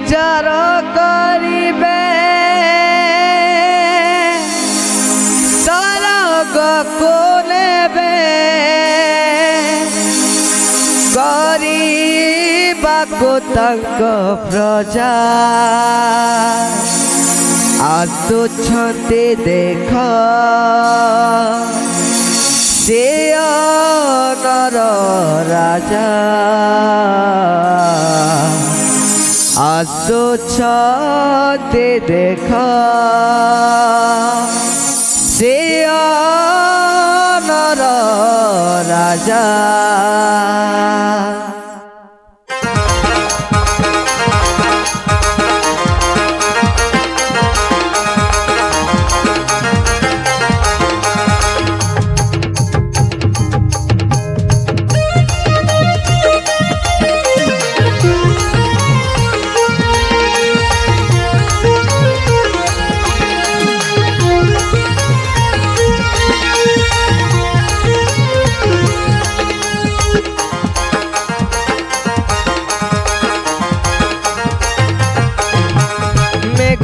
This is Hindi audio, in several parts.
विचार करिबे सरग को नेबे गरीबाको तंक प्रजा आसुछन्ते देख से नर राजा आसुछन्ते देख से नर राजा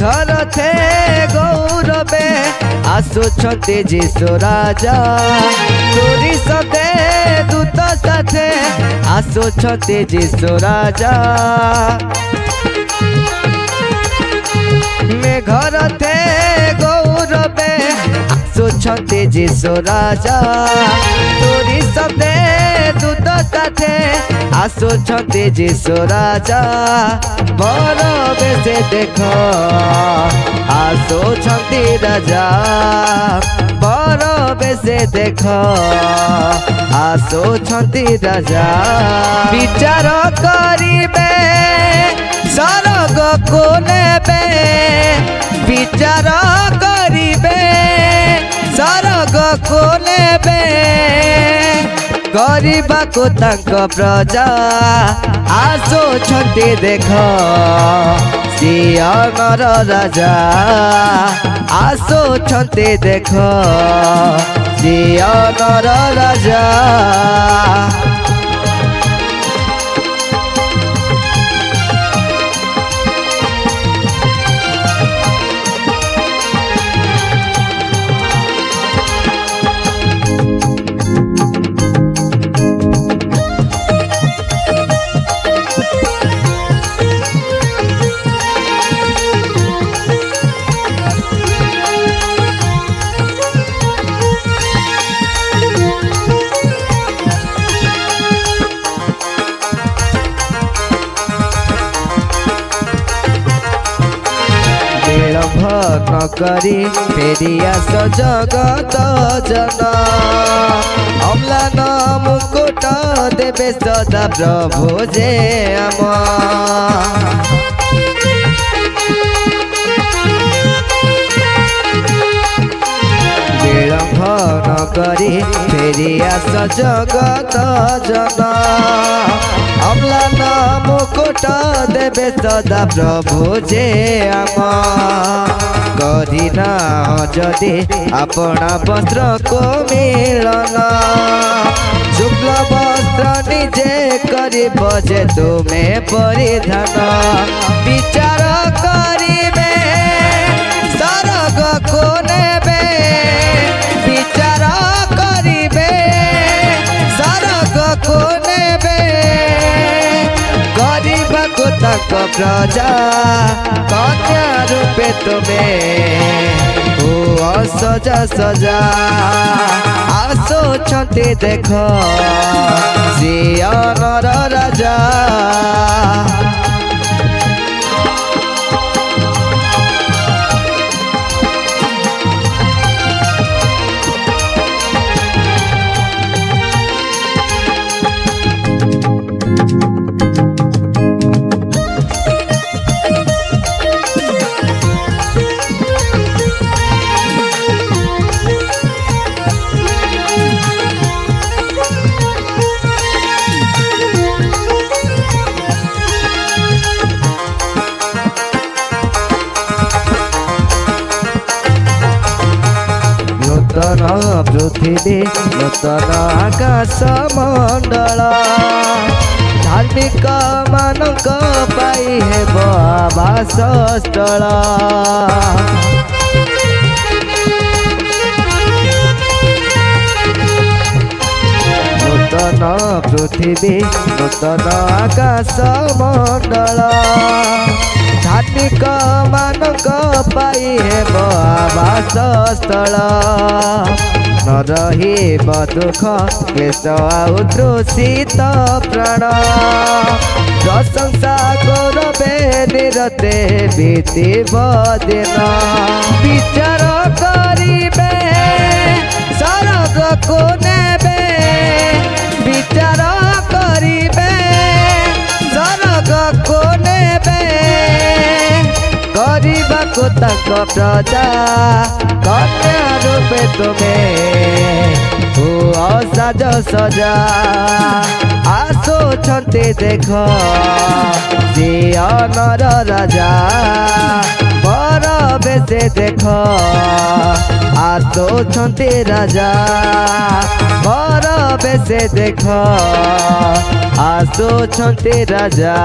घर थे गौरवे आसुछन्ते जीशु राजा तोरी सते दूत साथे आसुछन्ते जीशु राजा में घर थे गौरवे आसुछन्ते जीशु राजा तोरी सते दूत साथे आसुछन्ते जीशु राजा बर बेसे देख आसुछन्ते राजा बर बेसे देख आसुछन्ते राजा विचार करिबे सरग को नेबे विचार करिबे सरग को नेबे गरीबा को तंक प्रजा आसुछन्ते देख सियनर राजा आसुछन्ते देख सियनर राजा न करी फेरी आस जगत जन अम्लान मुकुट देवे सदा प्रभु जे आम विलम्ब न करी फेरी आस जगत जन अम्लान मुकुट देवे सदा प्रभु जे आम करिना जदि अपना वस्त्र को मिलन शुक्ल वस्त्र निजे करिब जे तुमे परिधान विचार करिबे सरग को नेबे विचार करिबे सरग को नेबे गरीब को तक प्रजा कन्या रूपे तुमे हुआ सजा सजा आसुछन्ते देख सियनर राजा नूतन पृथ्वी नूतन आकाश मंडल धार्मिक मानक पाई हेब आवास स्थल नूतन पृथ्वी नूतन आकाश मंडल धार्मिक मानक पाई हेब आवास स्थल न रहिब दुख क्लेश आउ तृषित प्राण प्रशंसा गौरवे निरते बीतिब दिन विचार करिबे सरग को नेबे विचार करिबे सरग को नेबे କରିବାକୁ ତାଙ୍କ ପ୍ରଜା କନ୍ୟା ରୂପେ ତୁମେ ହୁଅ ସାଜ ସଜା ଆସୁଛନ୍ତି ଦେଖ ସିୟନର ରାଜା ବର ବେଶେ ଦେଖ ଆସୁଛନ୍ତି ରାଜା ବର ବେଶେ ଦେଖ ଆସୁଛନ୍ତି ରାଜା।